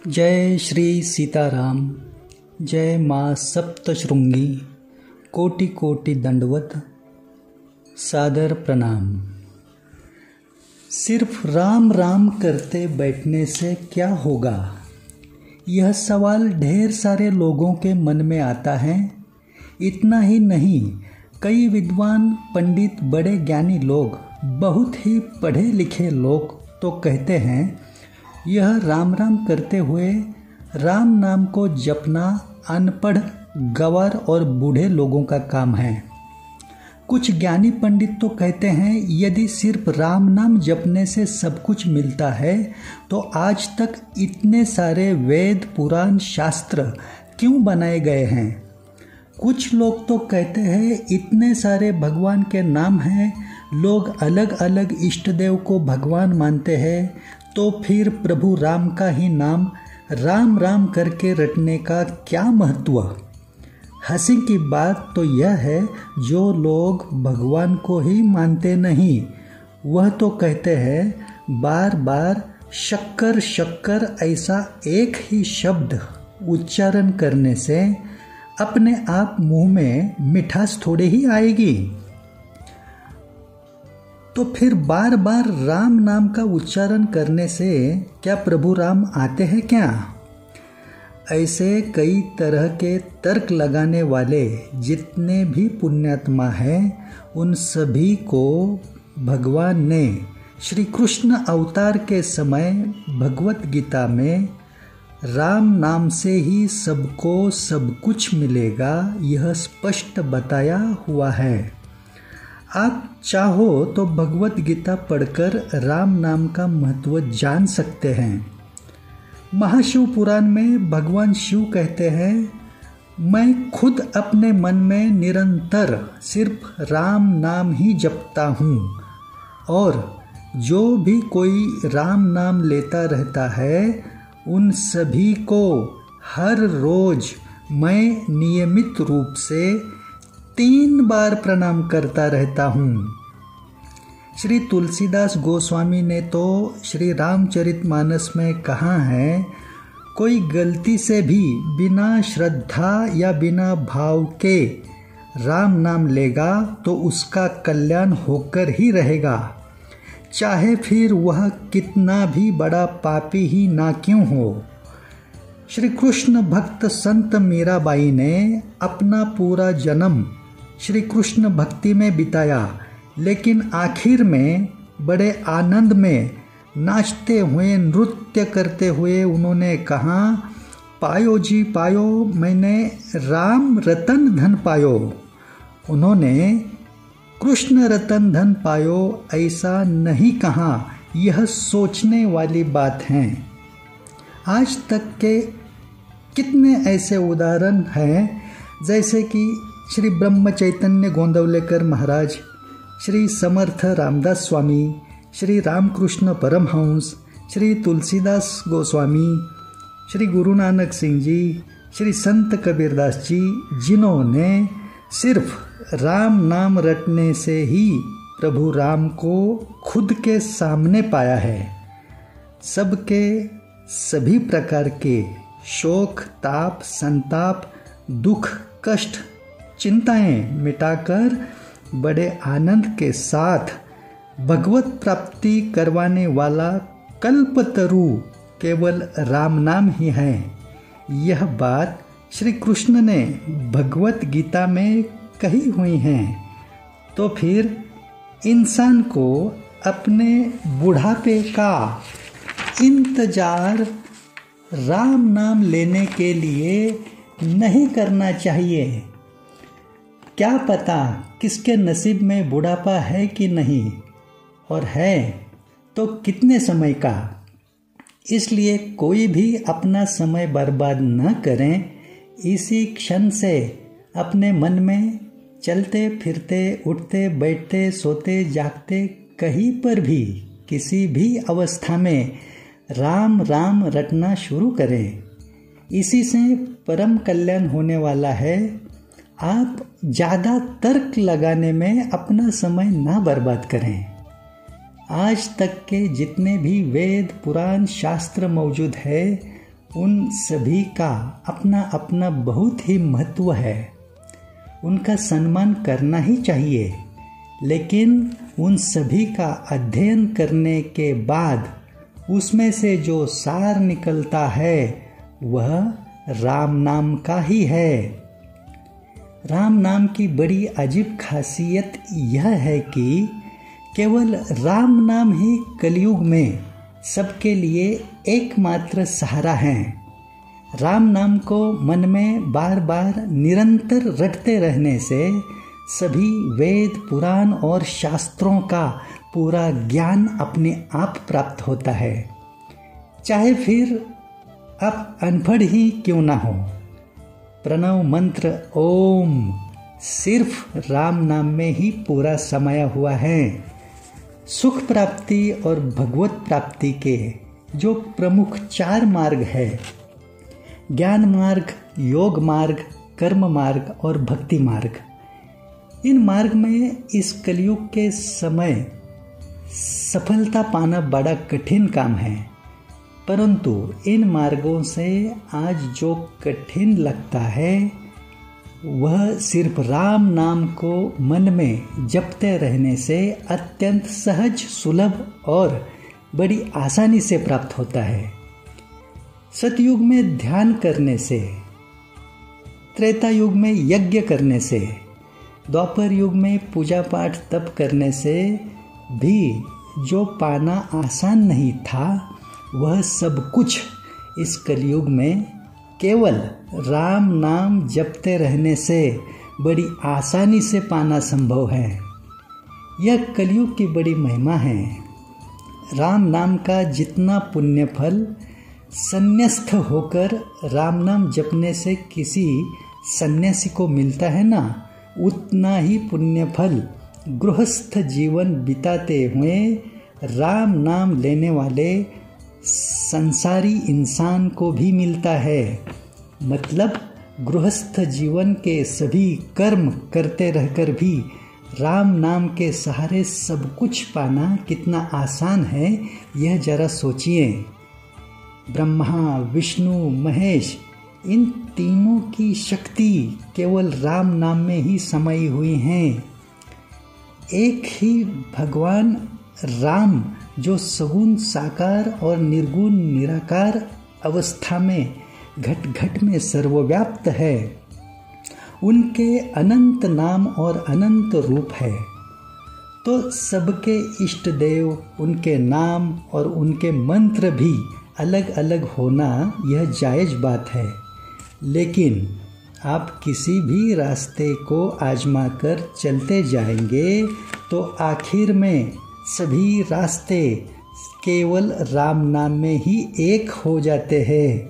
जय श्री सीताराम। जय माँ सप्तशृंगी। कोटि कोटि दंडवत सादर प्रणाम। सिर्फ राम राम करते बैठने से क्या होगा, यह सवाल ढेर सारे लोगों के मन में आता है। इतना ही नहीं, कई विद्वान पंडित, बड़े ज्ञानी लोग, बहुत ही पढ़े लिखे लोग तो कहते हैं यह राम राम करते हुए राम नाम को जपना अनपढ़, गंवार और बूढ़े लोगों का काम है। कुछ ज्ञानी पंडित तो कहते हैं यदि सिर्फ राम नाम जपने से सब कुछ मिलता है तो आज तक इतने सारे वेद, पुराण, शास्त्र क्यों बनाए गए हैं। कुछ लोग तो कहते हैं इतने सारे भगवान के नाम हैं, लोग अलग अलग इष्ट देव को भगवान मानते हैं, तो फिर प्रभु राम का ही नाम राम राम करके रटने का क्या महत्व। हंसी की बात तो यह है, जो लोग भगवान को ही मानते नहीं वह तो कहते हैं बार बार शक्कर शक्कर ऐसा एक ही शब्द उच्चारण करने से अपने आप मुंह में मिठास थोड़ी ही आएगी। तो फिर बार बार राम नाम का उच्चारण करने से क्या प्रभु राम आते हैं क्या। ऐसे कई तरह के तर्क लगाने वाले जितने भी पुण्यात्मा हैं, उन सभी को भगवान ने श्री कृष्ण अवतार के समय भगवत गीता में राम नाम से ही सबको सब कुछ मिलेगा, यह स्पष्ट बताया हुआ है। आप चाहो तो भगवत गीता पढ़कर राम नाम का महत्व जान सकते हैं। महाशिव पुराण में भगवान शिव कहते हैं, मैं खुद अपने मन में निरंतर सिर्फ राम नाम ही जपता हूँ, और जो भी कोई राम नाम लेता रहता है उन सभी को हर रोज मैं नियमित रूप से 3 बार प्रणाम करता रहता हूँ। श्री तुलसीदास गोस्वामी ने तो श्री रामचरितमानस में कहा है, कोई गलती से भी बिना श्रद्धा या बिना भाव के राम नाम लेगा तो उसका कल्याण होकर ही रहेगा, चाहे फिर वह कितना भी बड़ा पापी ही ना क्यों हो। श्री कृष्ण भक्त संत मीराबाई ने अपना पूरा जन्म श्री कृष्ण भक्ति में बिताया, लेकिन आखिर में बड़े आनंद में नाचते हुए, नृत्य करते हुए उन्होंने कहा, पायो जी पायो, मैंने राम रतन धन पायो। उन्होंने कृष्ण रतन धन पायो ऐसा नहीं कहा। यह सोचने वाली बात है। आज तक के कितने ऐसे उदाहरण हैं, जैसे कि श्री ब्रह्म चैतन्य गोंदवलेकर महाराज, श्री समर्थ रामदास स्वामी, श्री रामकृष्ण परमहंस, श्री तुलसीदास गोस्वामी, श्री गुरु नानक सिंह जी, श्री संत कबीरदास जी, जिन्होंने सिर्फ राम नाम रटने से ही प्रभु राम को खुद के सामने पाया है। सबके सभी प्रकार के शोक, ताप, संताप, दुख, कष्ट, चिंताएं मिटाकर बड़े आनंद के साथ भगवत प्राप्ति करवाने वाला कल्पतरु केवल राम नाम ही है। यह बात श्री कृष्ण ने भगवत गीता में कही हुई है। तो फिर इंसान को अपने बुढ़ापे का इंतजार राम नाम लेने के लिए नहीं करना चाहिए। क्या पता किसके नसीब में बुढ़ापा है कि नहीं, और है तो कितने समय का। इसलिए कोई भी अपना समय बर्बाद न करें। इसी क्षण से अपने मन में चलते फिरते, उठते बैठते, सोते जागते, कहीं पर भी किसी भी अवस्था में राम राम रटना शुरू करें। इसी से परम कल्याण होने वाला है। आप ज़्यादा तर्क लगाने में अपना समय ना बर्बाद करें। आज तक के जितने भी वेद, पुराण, शास्त्र मौजूद है उन सभी का अपना अपना बहुत ही महत्व है। उनका सम्मान करना ही चाहिए, लेकिन उन सभी का अध्ययन करने के बाद उसमें से जो सार निकलता है वह राम नाम का ही है। राम नाम की बड़ी अजीब खासियत यह है कि केवल राम नाम ही कलयुग में सबके लिए एकमात्र सहारा है। राम नाम को मन में बार बार निरंतर रटते रहने से सभी वेद पुराण और शास्त्रों का पूरा ज्ञान अपने आप प्राप्त होता है, चाहे फिर आप अनपढ़ ही क्यों ना हो। प्रणव मंत्र ओम सिर्फ राम नाम में ही पूरा समाया हुआ है। सुख प्राप्ति और भगवत प्राप्ति के जो प्रमुख 4 मार्ग है, ज्ञान मार्ग, योग मार्ग, कर्म मार्ग और भक्ति मार्ग, इन मार्ग में इस कलयुग के समय सफलता पाना बड़ा कठिन काम है। परंतु इन मार्गों से आज जो कठिन लगता है वह सिर्फ राम नाम को मन में जपते रहने से अत्यंत सहज, सुलभ और बड़ी आसानी से प्राप्त होता है। सतयुग में ध्यान करने से, त्रेता युग में यज्ञ करने से, द्वापर युग में पूजा पाठ तप करने से भी जो पाना आसान नहीं था, वह सब कुछ इस कलयुग में केवल राम नाम जपते रहने से बड़ी आसानी से पाना संभव है। यह कलयुग की बड़ी महिमा है। राम नाम का जितना पुण्य फल संन्यास्त होकर राम नाम जपने से किसी सन्यासी को मिलता है ना, उतना ही पुण्य फल गृहस्थ जीवन बिताते हुए राम नाम लेने वाले संसारी इंसान को भी मिलता है। मतलब गृहस्थ जीवन के सभी कर्म करते रहकर भी राम नाम के सहारे सब कुछ पाना कितना आसान है, यह जरा सोचिए। ब्रह्मा, विष्णु, महेश, इन तीनों की शक्ति केवल राम नाम में ही समाई हुई हैं। एक ही भगवान राम जो सगुण साकार और निर्गुण निराकार अवस्था में घट घट में सर्वव्याप्त है, उनके अनंत नाम और अनंत रूप है। तो सबके इष्ट देव, उनके नाम और उनके मंत्र भी अलग अलग होना यह जायज़ बात है। लेकिन आप किसी भी रास्ते को आजमा कर चलते जाएंगे तो आखिर में सभी रास्ते केवल राम नाम में ही एक हो जाते हैं।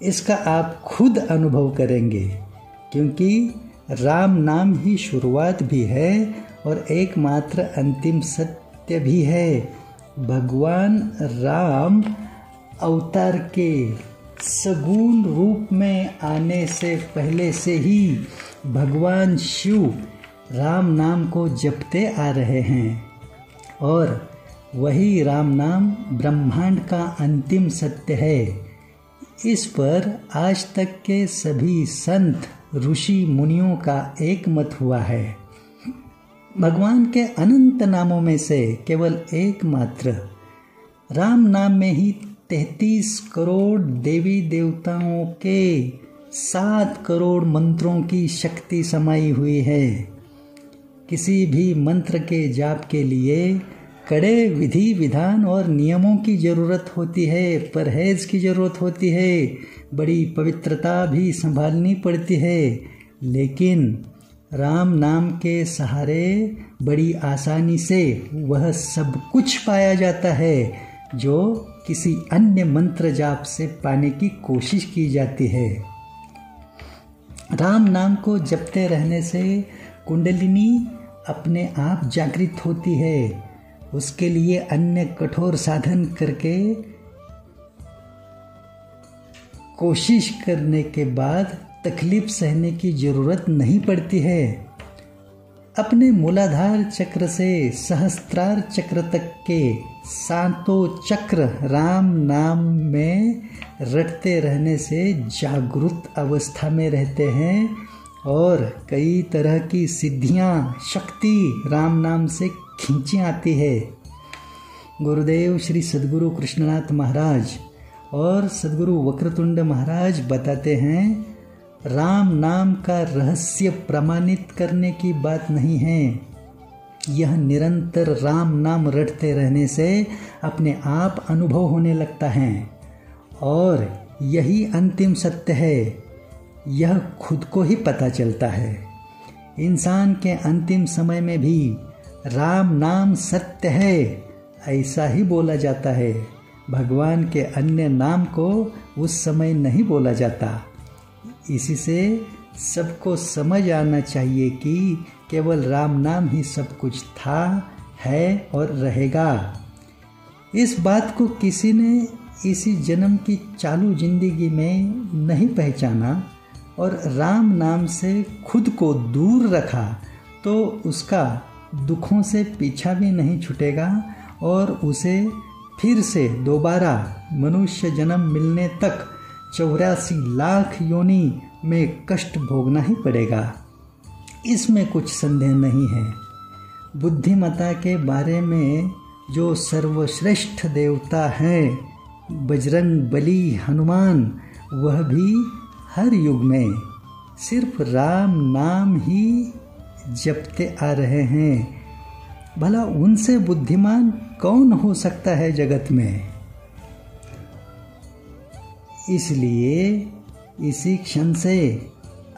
इसका आप खुद अनुभव करेंगे, क्योंकि राम नाम ही शुरुआत भी है और एकमात्र अंतिम सत्य भी है। भगवान राम अवतार के सगुण रूप में आने से पहले से ही भगवान शिव राम नाम को जपते आ रहे हैं और वही राम नाम ब्रह्मांड का अंतिम सत्य है। इस पर आज तक के सभी संत, ऋषि, मुनियों का एक मत हुआ है। भगवान के अनंत नामों में से केवल एकमात्र राम नाम में ही 33 करोड़ देवी देवताओं के 7 करोड़ मंत्रों की शक्ति समाई हुई है। किसी भी मंत्र के जाप के लिए कड़े विधि विधान और नियमों की ज़रूरत होती है, परहेज की ज़रूरत होती है, बड़ी पवित्रता भी संभालनी पड़ती है। लेकिन राम नाम के सहारे बड़ी आसानी से वह सब कुछ पाया जाता है जो किसी अन्य मंत्र जाप से पाने की कोशिश की जाती है। राम नाम को जपते रहने से कुंडलिनी अपने आप जागृत होती है। उसके लिए अन्य कठोर साधन करके कोशिश करने के बाद तकलीफ सहने की ज़रूरत नहीं पड़ती है। अपने मूलाधार चक्र से सहस्त्रार चक्र तक के सातों चक्र राम नाम में रटते रहने से जागृत अवस्था में रहते हैं और कई तरह की सिद्धियां, शक्ति राम नाम से खींची आती है। गुरुदेव श्री सद्गुरु कृष्णनाथ महाराज और सद्गुरु वक्रतुंड महाराज बताते हैं, राम नाम का रहस्य प्रमाणित करने की बात नहीं है। यह निरंतर राम नाम रटते रहने से अपने आप अनुभव होने लगता है और यही अंतिम सत्य है। यह खुद को ही पता चलता है। इंसान के अंतिम समय में भी राम नाम सत्य है ऐसा ही बोला जाता है। भगवान के अन्य नाम को उस समय नहीं बोला जाता। इसी से सबको समझ आना चाहिए कि केवल राम नाम ही सब कुछ था, है और रहेगा। इस बात को किसी ने इसी जन्म की चालू जिंदगी में नहीं पहचाना और राम नाम से खुद को दूर रखा तो उसका दुखों से पीछा भी नहीं छूटेगा और उसे फिर से दोबारा मनुष्य जन्म मिलने तक 84 लाख योनि में कष्ट भोगना ही पड़ेगा। इसमें कुछ संदेह नहीं है। बुद्धिमता के बारे में जो सर्वश्रेष्ठ देवता हैं, बजरंग बली हनुमान, वह भी हर युग में सिर्फ राम नाम ही जपते आ रहे हैं। भला उनसे बुद्धिमान कौन हो सकता है जगत में। इसलिए इसी क्षण से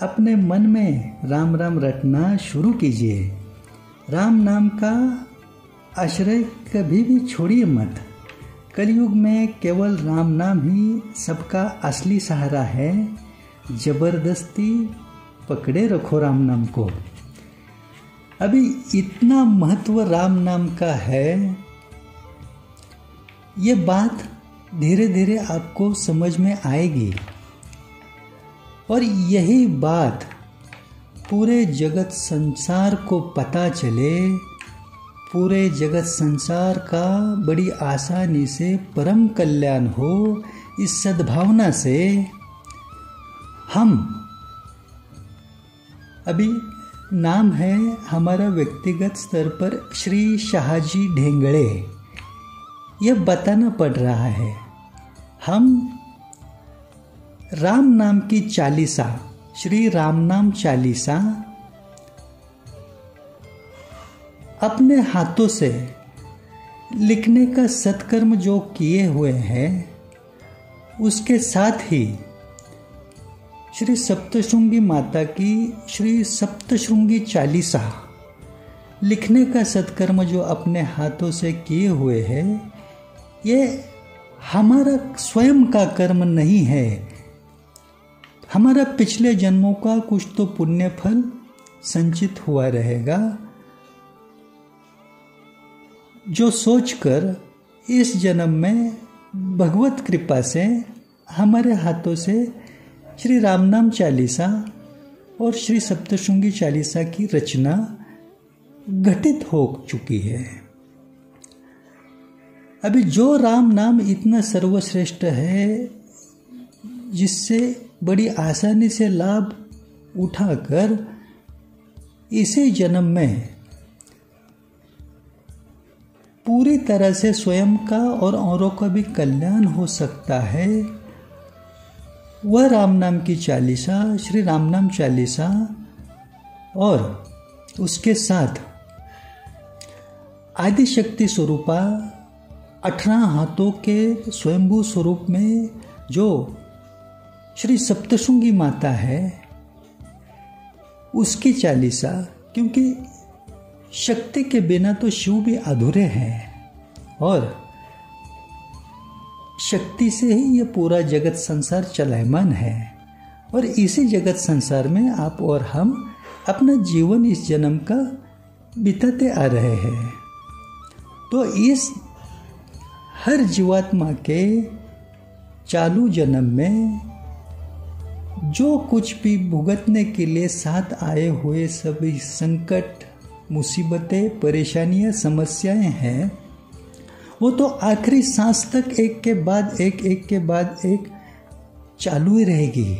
अपने मन में राम राम रटना शुरू कीजिए। राम नाम का आश्रय कभी भी छोड़िए मत। कलयुग में केवल राम नाम ही सबका असली सहारा है। जबरदस्ती पकड़े रखो राम नाम को। अभी इतना महत्व राम नाम का है, ये बात धीरे धीरे आपको समझ में आएगी और यही बात पूरे जगत संसार को पता चले, पूरे जगत संसार का बड़ी आसानी से परम कल्याण हो। इस सद्भावना से हम अभी नाम है हमारा व्यक्तिगत स्तर पर श्री शाहजी ढेंगड़े, यह बताना पड़ रहा है। हम राम नाम की चालीसा, श्री राम नाम चालीसा अपने हाथों से लिखने का सत्कर्म जो किए हुए हैं, उसके साथ ही श्री सप्तशृंगी माता की श्री सप्तशृंगी चालीसा लिखने का सत्कर्म जो अपने हाथों से किए हुए हैं, ये हमारा स्वयं का कर्म नहीं है। हमारा पिछले जन्मों का कुछ तो पुण्य फल संचित हुआ रहेगा, जो सोचकर इस जन्म में भगवत कृपा से हमारे हाथों से श्री राम नाम चालीसा और श्री सप्तशृंगी चालीसा की रचना घटित हो चुकी है। अभी जो राम नाम इतना सर्वश्रेष्ठ है, जिससे बड़ी आसानी से लाभ उठाकर इसी जन्म में पूरी तरह से स्वयं का और औरों का भी कल्याण हो सकता है, वह राम नाम की चालीसा, श्री राम नाम चालीसा और उसके साथ आदि शक्ति स्वरूपा 18 हाथों के स्वयंभू स्वरूप में जो श्री सप्तशृंगी माता है, उसकी चालीसा, क्योंकि शक्ति के बिना तो शिव भी अधूरे हैं और शक्ति से ही ये पूरा जगत संसार चलायमान है और इसी जगत संसार में आप और हम अपना जीवन इस जन्म का बिताते आ रहे हैं। तो इस हर जीवात्मा के चालू जन्म में जो कुछ भी भुगतने के लिए साथ आए हुए सभी संकट, मुसीबतें, परेशानियां, समस्याएं हैं, वो तो आखिरी सांस तक एक के बाद एक चालू ही रहेगी।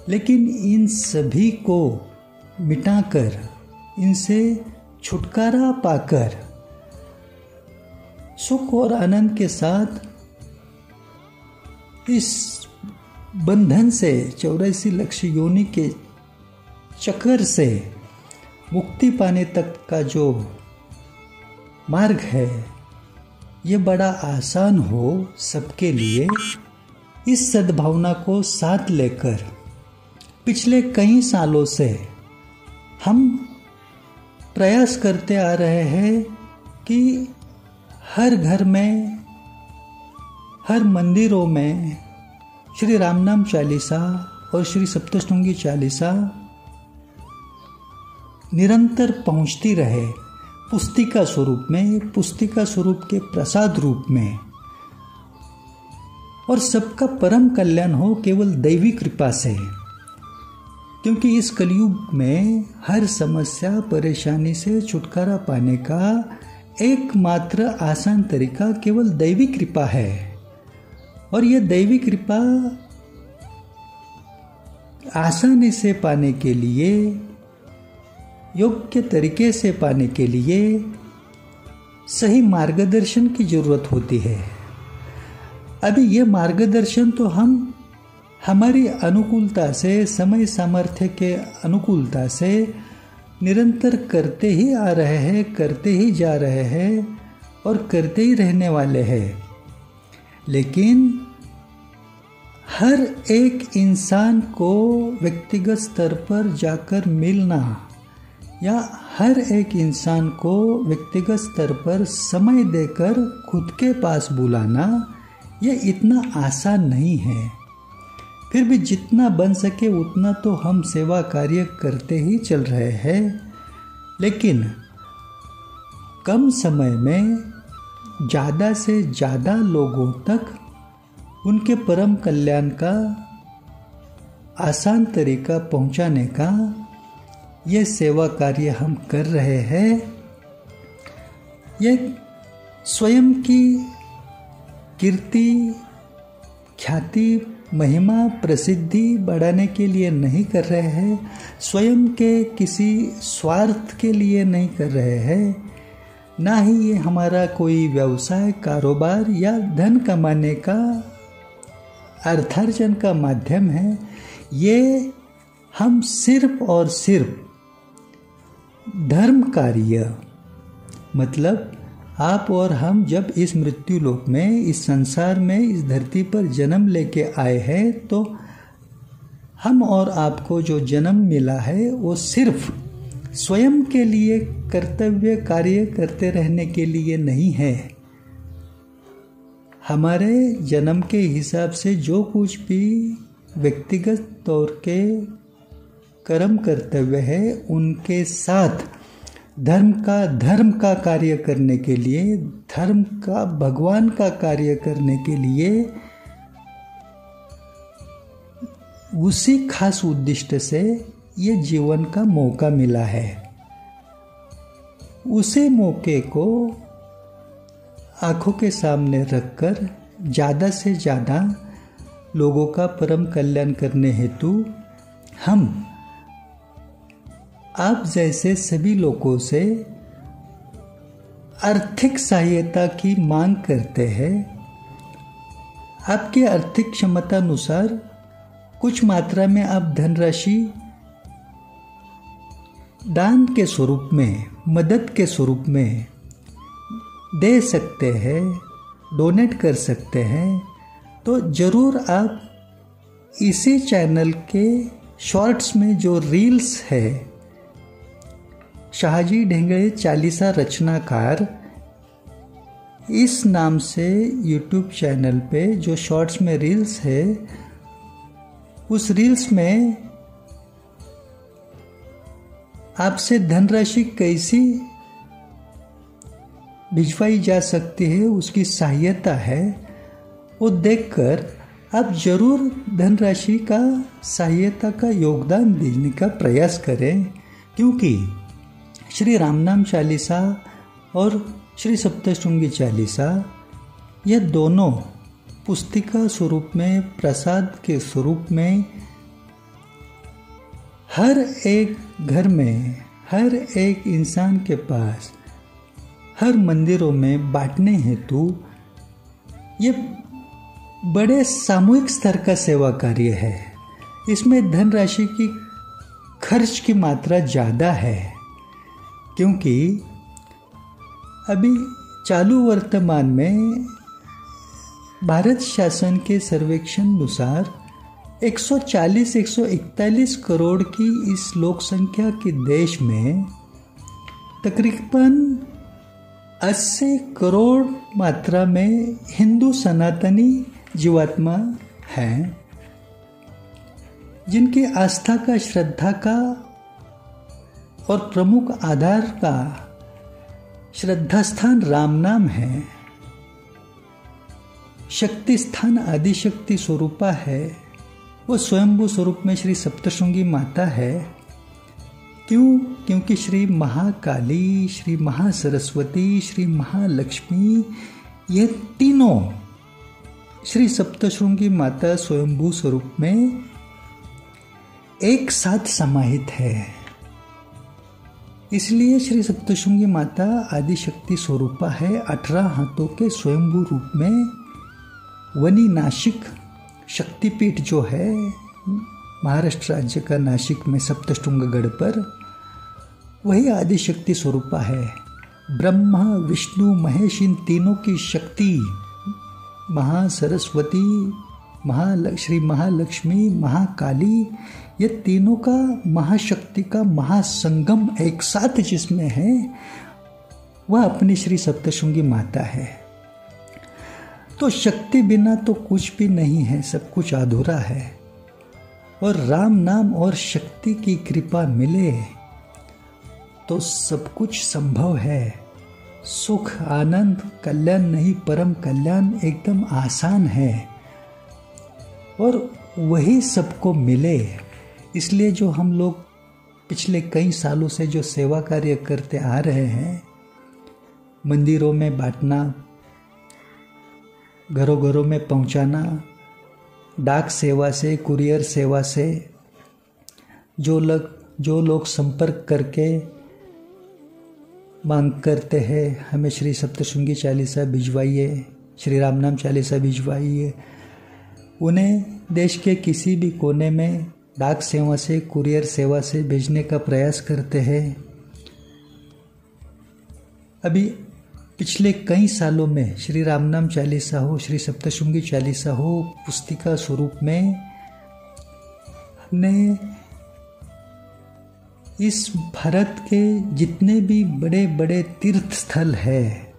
लेकिन इन सभी को मिटाकर, इनसे छुटकारा पाकर, सुख और आनंद के साथ इस बंधन से, 84 लक्ष योनि के चक्कर से मुक्ति पाने तक का जो मार्ग है, ये बड़ा आसान हो सबके लिए। इस सद्भावना को साथ लेकर पिछले कई सालों से हम प्रयास करते आ रहे हैं कि हर घर में, हर मंदिरों में श्री राम नाम चालीसा और श्री सप्तशृंगी चालीसा निरंतर पहुंचती रहे, पुस्तिका स्वरूप में, पुस्तिका स्वरूप के प्रसाद रूप में, और सबका परम कल्याण हो केवल दैवी कृपा से। क्योंकि इस कलयुग में हर समस्या, परेशानी से छुटकारा पाने का एकमात्र आसान तरीका केवल दैवी कृपा है। और यह दैवी कृपा आसानी से पाने के लिए, योग्य तरीके से पाने के लिए सही मार्गदर्शन की जरूरत होती है। अभी यह मार्गदर्शन तो हम हमारी अनुकूलता से, समय सामर्थ्य के अनुकूलता से निरंतर करते ही आ रहे हैं, करते ही जा रहे हैं और करते ही रहने वाले हैं। लेकिन हर एक इंसान को व्यक्तिगत स्तर पर जाकर मिलना, या हर एक इंसान को व्यक्तिगत स्तर पर समय देकर खुद के पास बुलाना, यह इतना आसान नहीं है। फिर भी जितना बन सके उतना तो हम सेवा कार्य करते ही चल रहे हैं। लेकिन कम समय में ज़्यादा से ज़्यादा लोगों तक उनके परम कल्याण का आसान तरीका पहुंचाने का ये सेवा कार्य हम कर रहे हैं। ये स्वयं की कीर्ति, ख्याति, महिमा, प्रसिद्धि बढ़ाने के लिए नहीं कर रहे हैं, स्वयं के किसी स्वार्थ के लिए नहीं कर रहे हैं, ना ही ये हमारा कोई व्यवसाय, कारोबार या धन कमाने का, अर्थार्जन का माध्यम है। ये हम सिर्फ और सिर्फ धर्म कार्य, मतलब आप और हम जब इस मृत्यु लोक में, इस संसार में, इस धरती पर जन्म लेके आए हैं, तो हम और आपको जो जन्म मिला है वो सिर्फ स्वयं के लिए कर्तव्य कार्य करते रहने के लिए नहीं है। हमारे जन्म के हिसाब से जो कुछ भी व्यक्तिगत तौर के कर्म कर्तव्य है, उनके साथ धर्म का कार्य करने के लिए, धर्म का, भगवान का कार्य करने के लिए, उसी खास उद्देश्य से ये जीवन का मौका मिला है। उसी मौके को आंखों के सामने रखकर ज़्यादा से ज़्यादा लोगों का परम कल्याण करने हेतु हम आप जैसे सभी लोगों से आर्थिक सहायता की मांग करते हैं। आपके आर्थिक क्षमता अनुसार कुछ मात्रा में आप धनराशि दान के स्वरूप में, मदद के स्वरूप में दे सकते हैं, डोनेट कर सकते हैं। तो ज़रूर आप इसी चैनल के शॉर्ट्स में जो रील्स है, शाहजी ढेंगड़े चालीसा रचनाकार, इस नाम से यूट्यूब चैनल पे जो शॉर्ट्स में रील्स है, उस रील्स में आपसे धनराशि कैसी भिजवाई जा सकती है, उसकी सहायता है, वो देखकर आप जरूर धनराशि का, सहायता का योगदान देने का प्रयास करें। क्योंकि श्री रामनाम चालीसा और श्री सप्तशृंगी चालीसा, ये दोनों पुस्तिका स्वरूप में, प्रसाद के स्वरूप में हर एक घर में, हर एक इंसान के पास, हर मंदिरों में बांटने हेतु ये बड़े सामूहिक स्तर का सेवा कार्य है। इसमें धनराशि की खर्च की मात्रा ज़्यादा है, क्योंकि अभी चालू वर्तमान में भारत शासन के सर्वेक्षण अनुसार 140-141 करोड़ की इस लोक संख्या के देश में तकरीबन 80 करोड़ मात्रा में हिंदू सनातनी जीवात्मा हैं, जिनकी आस्था का, श्रद्धा का और प्रमुख आधार का श्रद्धा स्थान राम नाम है, शक्ति स्थान आदिशक्ति स्वरूपा है, वो स्वयंभू स्वरूप में श्री सप्तशृंगी माता है। क्यों? क्योंकि श्री महाकाली, श्री महासरस्वती, श्री महालक्ष्मी, ये तीनों श्री सप्तशृंगी माता स्वयंभू स्वरूप में एक साथ समाहित है। इसलिए श्री सप्तशृंगी माता आदिशक्ति स्वरूपा है। 18 हाथों के स्वयंभू रूप में वनी नासिक शक्तिपीठ जो है महाराष्ट्र राज्य का नासिक में सप्तशृंगगढ़ पर, वही आदिशक्ति स्वरूपा है। ब्रह्मा, विष्णु, महेश, इन तीनों की शक्ति, महासरस्वती, श्री महालक्ष्मी, महाकाली, ये तीनों का महाशक्ति का महासंगम एक साथ जिसमें है, वह अपनी श्री सप्तशृंगी माता है। तो शक्ति बिना तो कुछ भी नहीं है, सब कुछ अधूरा है। और राम नाम और शक्ति की कृपा मिले तो सब कुछ संभव है। सुख, आनंद, कल्याण नहीं परम कल्याण एकदम आसान है, और वही सबको मिले। इसलिए जो हम लोग पिछले कई सालों से जो सेवा कार्य करते आ रहे हैं, मंदिरों में बांटना, घरों घरों में पहुंचाना, डाक सेवा से, कुरियर सेवा से, जो लोग संपर्क करके मांग करते हैं हमें श्री सप्तशृंगी चालीसा भिजवाइए, श्री रामनाम चालीसा भिजवाइए, उन्हें देश के किसी भी कोने में डाक सेवा से, कुरियर सेवा से भेजने का प्रयास करते हैं। अभी पिछले कई सालों में श्री रामनाम चालीसा हो, श्री सप्तशृंगी चालीसा हो, पुस्तिका स्वरूप में हमने इस भारत के जितने भी बड़े बड़े तीर्थ स्थल है,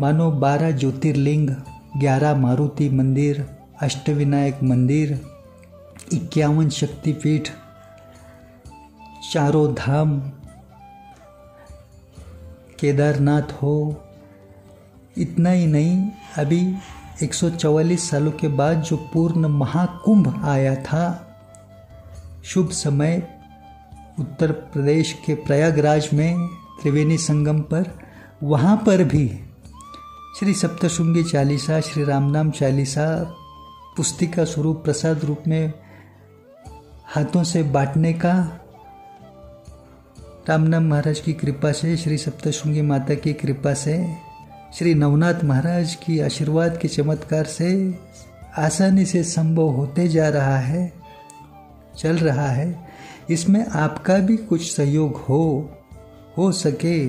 मानो 12 ज्योतिर्लिंग, 11 मारुति मंदिर, अष्टविनायक मंदिर, 51 शक्तिपीठ, चारों धाम, केदारनाथ हो, इतना ही नहीं, अभी 144 सालों के बाद जो पूर्ण महाकुंभ आया था, शुभ समय उत्तर प्रदेश के प्रयागराज में त्रिवेणी संगम पर, वहाँ पर भी श्री सप्तशृंगी चालीसा, श्री रामनाम चालीसा पुस्तिका स्वरूप प्रसाद रूप में हाथों से बांटने का रामनाम महाराज की कृपा से, श्री सप्तशृंगी माता की कृपा से, श्री नवनाथ महाराज की आशीर्वाद के चमत्कार से आसानी से संभव होते जा रहा है, चल रहा है। इसमें आपका भी कुछ सहयोग हो सके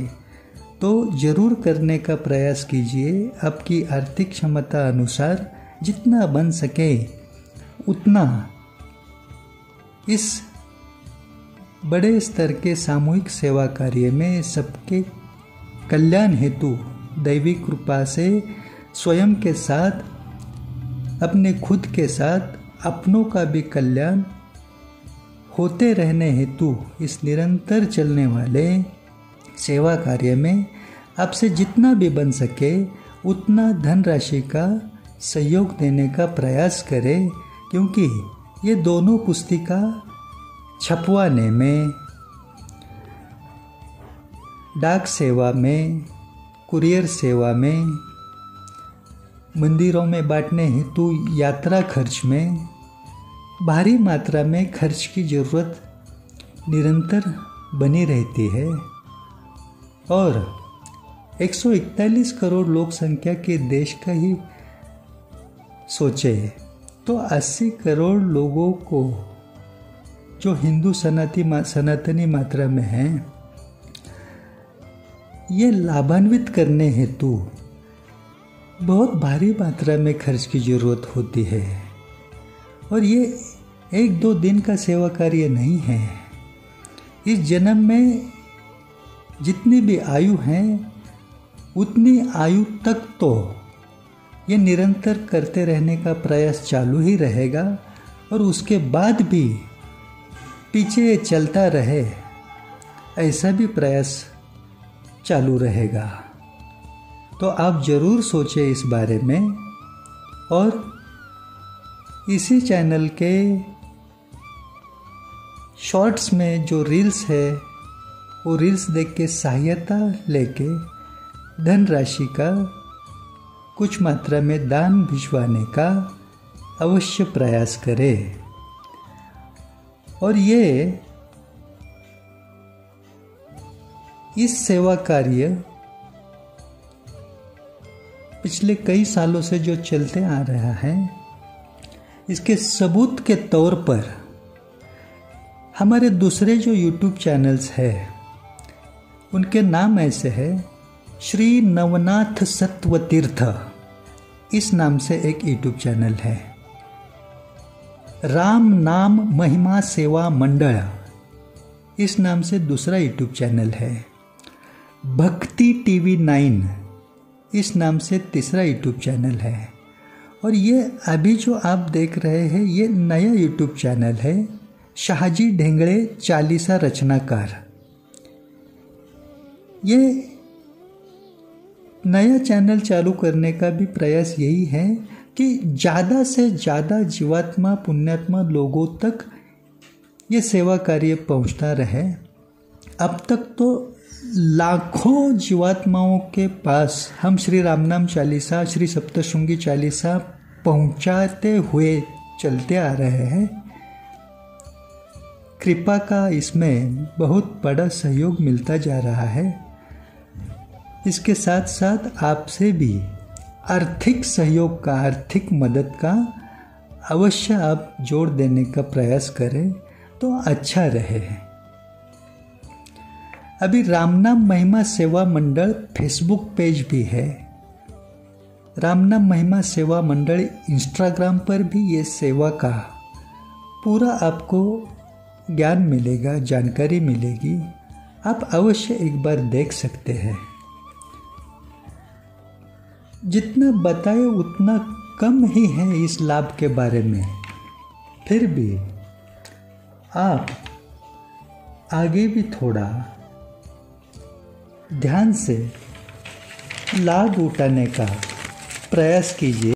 तो जरूर करने का प्रयास कीजिए। आपकी आर्थिक क्षमता अनुसार जितना बन सके उतना इस बड़े स्तर के सामूहिक सेवा कार्य में सबके कल्याण हेतु दैवी कृपा से स्वयं के साथ, अपने खुद के साथ अपनों का भी कल्याण होते रहने हेतु इस निरंतर चलने वाले सेवा कार्य में आपसे जितना भी बन सके उतना धनराशि का सहयोग देने का प्रयास करें, क्योंकि ये दोनों पुस्तिका छपवाने में डाक सेवा में, कुरियर सेवा में, मंदिरों में बांटने हेतु यात्रा खर्च में भारी मात्रा में खर्च की ज़रूरत निरंतर बनी रहती है। और 141 करोड़ लोक संख्या के देश का ही सोचे तो 80 करोड़ लोगों को जो हिंदू सनातनी मात्रा में हैं, ये लाभान्वित करने हेतु बहुत भारी मात्रा में खर्च की ज़रूरत होती है। और ये 1-2 दिन का सेवा कार्य नहीं है। इस जन्म में जितनी भी आयु है उतनी आयु तक तो ये निरंतर करते रहने का प्रयास चालू ही रहेगा। और उसके बाद भी पीछे ये चलता रहे, ऐसा भी प्रयास चालू रहेगा। तो आप ज़रूर सोचें इस बारे में। और इसी चैनल के शॉर्ट्स में जो रील्स है, वो रील्स देख के सहायता लेके धनराशि का कुछ मात्रा में दान भिजवाने का अवश्य प्रयास करें। और ये इस सेवा कार्य पिछले कई सालों से जो चलते आ रहा है, इसके सबूत के तौर पर हमारे दूसरे जो YouTube चैनल्स हैं, उनके नाम ऐसे है, श्री नवनाथ सत्वतीर्थ इस नाम से एक YouTube चैनल है, राम नाम महिमा सेवा मंडल इस नाम से दूसरा YouTube चैनल है, भक्ति टीवी 9 इस नाम से तीसरा YouTube चैनल है। और ये अभी जो आप देख रहे हैं, ये नया YouTube चैनल है, शाहजी ढेंगड़े चालीसा रचनाकार। ये नया चैनल चालू करने का भी प्रयास यही है कि ज़्यादा से ज़्यादा जीवात्मा पुण्यात्मा लोगों तक ये सेवा कार्य पहुंचता रहे। अब तक तो लाखों जीवात्माओं के पास हम श्री रामनाम चालीसा, श्री सप्तशृंगी चालीसा पहुंचाते हुए चलते आ रहे हैं। कृपा का इसमें बहुत बड़ा सहयोग मिलता जा रहा है। इसके साथ साथ आपसे भी आर्थिक सहयोग का, आर्थिक मदद का अवश्य आप जोड़ देने का प्रयास करें तो अच्छा रहे। अभी रामनाम महिमा सेवा मंडल फेसबुक पेज भी है, रामनाम महिमा सेवा मंडल इंस्टाग्राम पर भी ये सेवा का पूरा आपको ज्ञान मिलेगा, जानकारी मिलेगी। आप अवश्य एक बार देख सकते हैं। जितना बताए उतना कम ही है इस लाभ के बारे में, फिर भी आप आगे भी थोड़ा ध्यान से लाभ उठाने का प्रयास कीजिए।